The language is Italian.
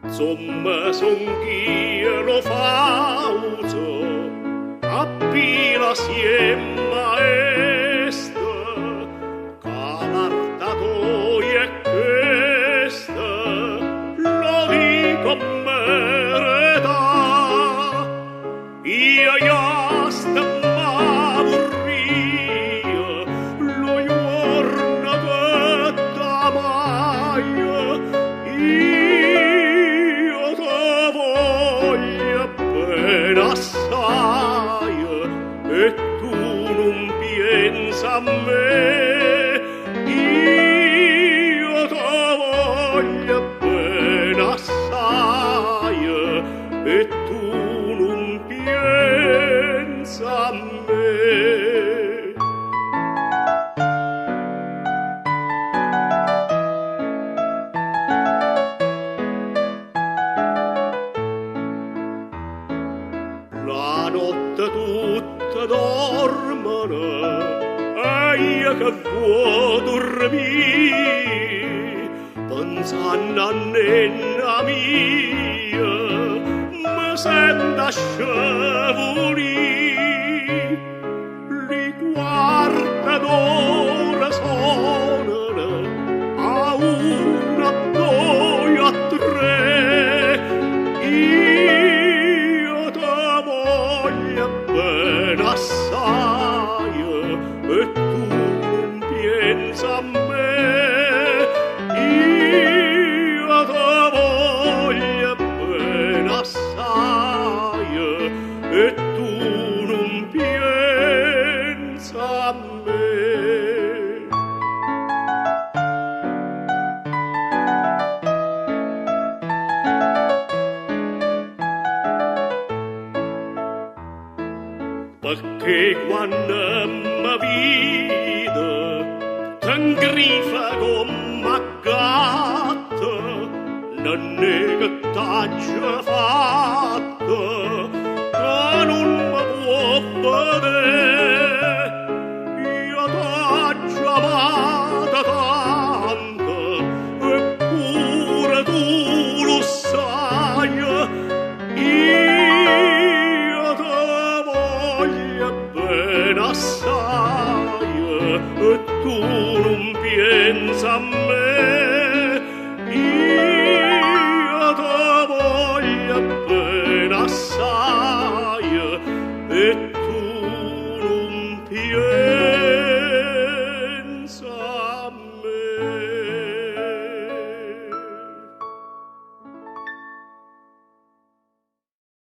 Insomma, son chi lo fauzo, appila siem maestra, ca l'artatoi è questa, lo dico merita. Io sta m'aburria, lo giorno che t'amaia, io te voglio bene assai, e tu non pensa a me. Io te voglio bene assai, e tu non pensa a me. La notte tutta dormono, e io che vuoi dormire, pensando a nonna mia, mi sento scevolire. Li quarta d'ora sonano, a una, a due, a tre, io te voglio bene assai, e tu non pensa a me. Io te voglio bene assai, e tu non pensa a me. Perché quando mi vide t'ingrifa come gatto, non è che t'aggia fatto, che non mi può vedere. Io t'aggia amata tanto, eppure tu lo sai. Io te voglio bene assai, e tu non pensa a me. Io te voglio bene assai, e tu non pensa